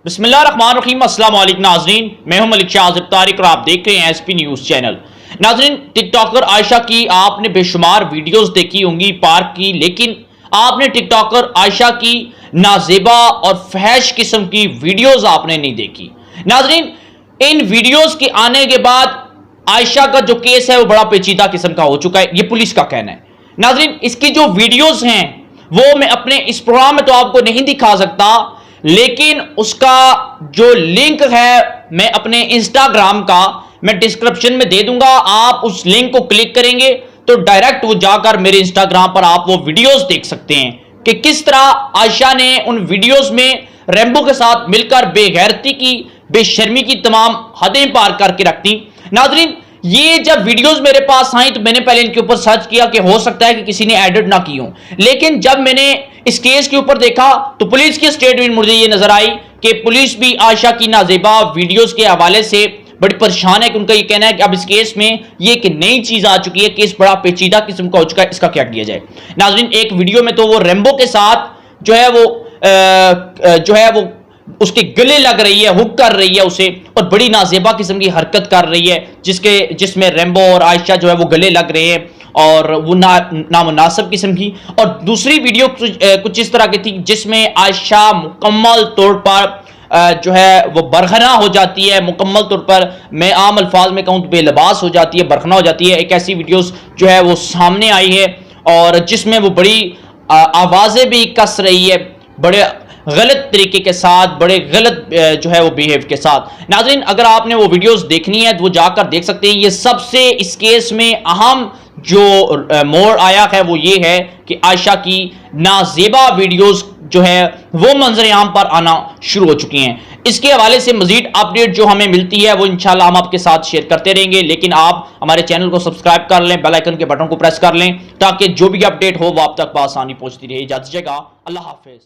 बिस्मिल्लाहिर्रहमानिर्रहीम। अस्सलाम वालेकुम नाज़रीन, मैं हूं मलिक शाह तारिक और आप देख रहे हैं एसपी न्यूज़ चैनल। नाज़रीन, टिकटॉकर आयशा की आपने बेशुमार वीडियोस देखी होंगी पार्क की, लेकिन आपने टिकटॉकर आयशा की नाजेबा और फहश किस्म की वीडियोस आपने नहीं देखी। नाज़रीन, इन वीडियोस के आने के बाद आयशा का जो केस है वो बड़ा पेचीदा किस्म का हो चुका है, ये पुलिस का कहना है। नाज़रीन, इसकी जो वीडियोस हैं वो मैं अपने इस प्रोग्राम में तो आपको नहीं दिखा सकता, लेकिन उसका जो लिंक है मैं अपने इंस्टाग्राम का मैं डिस्क्रिप्शन में दे दूंगा। आप उस लिंक को क्लिक करेंगे तो डायरेक्ट वो जाकर मेरे इंस्टाग्राम पर आप वो वीडियोस देख सकते हैं कि किस तरह आयशा ने उन वीडियोस में रेम्बो के साथ मिलकर बेगैरती की, बेशर्मी की तमाम हदें पार करके रखती। नाज़रीन, ये जब वीडियोस मेरे पास आई तो मैंने पहले इनके ऊपर सर्च किया कि हो सकता है कि किसी ने एडिट ना की हो, लेकिन जब मैंने इस केस के ऊपर देखा तो पुलिस की स्टेटमेंट मुझे ये नजर आई कि पुलिस भी आयशा की नाजेबा वीडियोस के हवाले से बड़ी परेशान है कि उनका ये कहना है कि अब इस केस में ये एक नई चीज आ चुकी है, केस बड़ा पेचीदा किस्म का हो चुका है, इसका क्या किया जाए। नाज़रीन, एक वीडियो में तो वो रेम्बो के साथ जो है वो उसके गले लग रही है, हुक कर रही है उसे, और बड़ी नाजेबा किस्म की हरकत कर रही है जिसमें रेम्बो और आयशा जो है वो गले लग रहे हैं और वो नामुनासिब किस्म की। और दूसरी वीडियो कुछ इस तरह की थी जिसमें आयशा मुकम्मल तौर पर जो है वो बरखना हो जाती है, मुकम्मल तौर पर मैं आम अल्फाज में कहूँ तो बेलबास हो जाती है, बरखना हो जाती है। एक ऐसी वीडियोस जो है वो सामने आई है और जिसमें वो बड़ी आवाज़ें भी कस रही है, बड़े गलत तरीके के साथ, बड़े गलत जो है वो बिहेव के साथ। नाज़रीन, अगर आपने वो वीडियोस देखनी है तो वो जाकर देख सकते हैं। ये सबसे इस केस में अहम जो मोड़ आया है वो ये है कि आयशा की नाजेबा वीडियोस जो है वो मंजर आम पर आना शुरू हो चुकी हैं। इसके हवाले से मजीद अपडेट जो हमें मिलती है वो इंशाल्लाह हम आपके साथ शेयर करते रहेंगे, लेकिन आप हमारे चैनल को सब्सक्राइब कर लें, बेल आइकन के बटन को प्रेस कर लें ताकि जो भी अपडेट हो वो आप तक आसानी पहुंचती रहे। इजाज़त दीजिएगा, अल्लाह हाफिज।